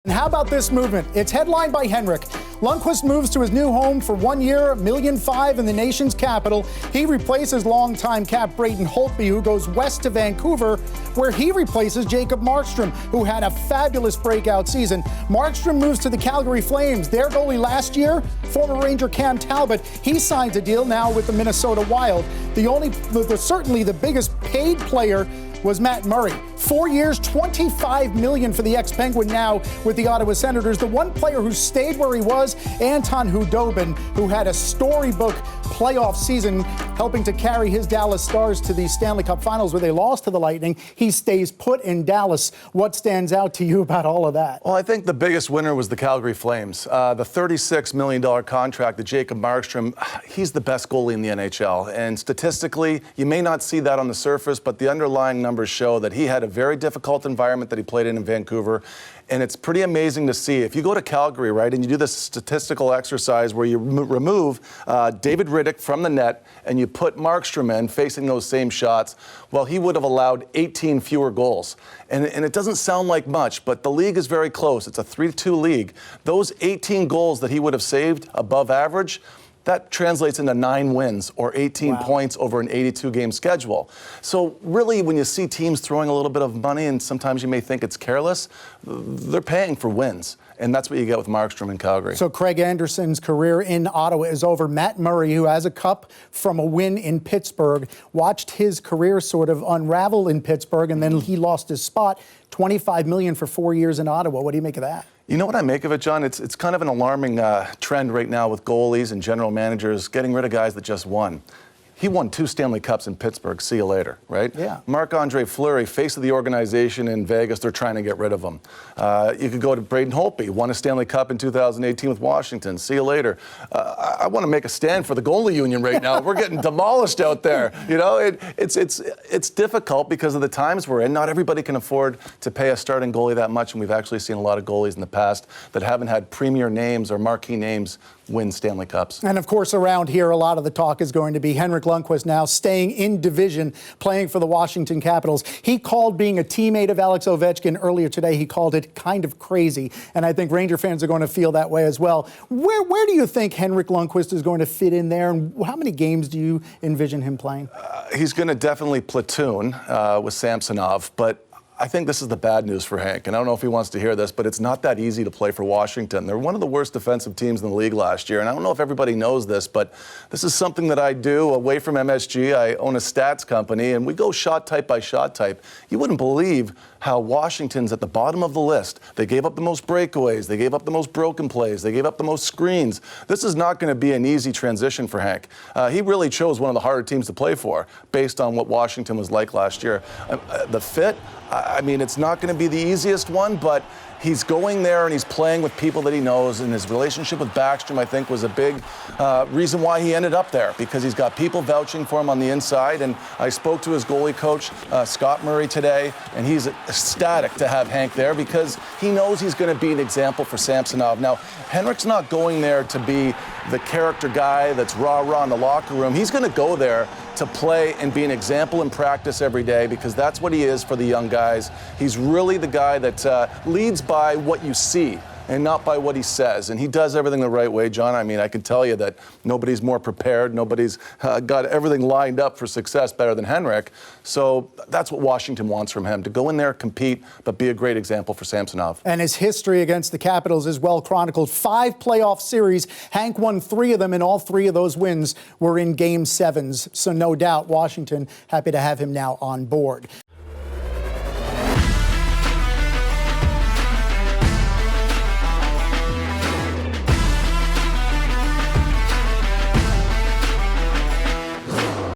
And how about this movement? It's headlined by Henrik. Lundqvist moves to his new home for 1 year, $1.5 million in the nation's capital. He replaces longtime cap Braden Holtby, who goes west to Vancouver, where he replaces Jacob Markstrom, who had a fabulous breakout season. Markstrom moves to the Calgary Flames. Their goalie last year, former Ranger Cam Talbot, he signs a deal now with the Minnesota Wild. Certainly the biggest paid player was Matt Murray. 4 years, $25 million for the ex-Penguin now with the Ottawa Senators. The one player who stayed where he was, Anton Khudobin, who had a storybook playoff season, helping to carry his Dallas Stars to the Stanley Cup Finals where they lost to the Lightning. He stays put in Dallas. What stands out to you about all of that? Well, I think the biggest winner was the Calgary Flames. The $36 million contract that Jacob Markstrom, he's the best goalie in the NHL. And statistically, you may not see that on the surface, but the underlying numbers show that he had a very difficult environment that he played in Vancouver. And it's pretty amazing to see. If you go to Calgary, right, and you do this statistical exercise where you remove David Riddick from the net and you put Markstrom in facing those same shots, well, he would have allowed 18 fewer goals. And it doesn't sound like much, but the league is very close. It's a 3-2 league. Those 18 goals that he would have saved above average, that translates into 9 wins or 18 points over an 82-game schedule. So really, when you see teams throwing a little bit of money, and sometimes you may think it's careless, they're paying for wins. And that's what you get with Markstrom in Calgary. So Craig Anderson's career in Ottawa is over. Matt Murray, who has a cup from a win in Pittsburgh, watched his career sort of unravel in Pittsburgh, and then he lost his spot. $25 million for 4 years in Ottawa. What do you make of that? You know what I make of it, John? It's kind of an alarming trend right now with goalies and general managers getting rid of guys that just won. He won 2 Stanley Cups in Pittsburgh. See you later, right? Yeah. Marc-Andre Fleury, face of the organization in Vegas, they're trying to get rid of him. You could go to Braden Holtby, won a Stanley Cup in 2018 with Washington. See you later. I want to make a stand for the goalie union right now. We're getting demolished out there. You know, it's difficult because of the times we're in. Not everybody can afford to pay a starting goalie that much, and we've actually seen a lot of goalies in the past that haven't had premier names or marquee names win Stanley Cups. And of course, around here, a lot of the talk is going to be Henrik Lundqvist now staying in division, playing for the Washington Capitals. He called being a teammate of Alex Ovechkin earlier today, he called it kind of crazy. And I think Ranger fans are going to feel that way as well. Where do you think Henrik Lundqvist is going to fit in there? And how many games do you envision him playing? He's going to definitely platoon with Samsonov, but I think this is the bad news for Hank, and I don't know if he wants to hear this, but it's not that easy to play for Washington. They're one of the worst defensive teams in the league last year, and I don't know if everybody knows this, but this is something that I do away from MSG. I own a stats company, and we go shot type by shot type. You wouldn't believe how Washington's at the bottom of the list. They gave up the most breakaways. They gave up the most broken plays. They gave up the most screens. This is not going to be an easy transition for Hank. He really chose one of the harder teams to play for based on what Washington was like last year. The fit, I mean, it's not going to be the easiest one, but he's going there and he's playing with people that he knows, and his relationship with Backstrom, I think, was a big reason why he ended up there, because he's got people vouching for him on the inside. And I spoke to his goalie coach, Scott Murray, today, and he's ecstatic to have Hank there because he knows he's going to be an example for Samsonov. Now, Henrik's not going there to be the character guy that's rah-rah in the locker room. He's going to go there to play and be an example in practice every day, because that's what he is for the young guys. He's really the guy that leads by what you see and not by what he says. And he does everything the right way, John. I mean, I can tell you that nobody's more prepared. Nobody's got everything lined up for success better than Henrik. So that's what Washington wants from him, to go in there, compete, but be a great example for Samsonov. And his history against the Capitals is well chronicled. 5 playoff series. Hank won 3 of them, and all 3 of those wins were in Game 7s. So no doubt Washington happy to have him now on board.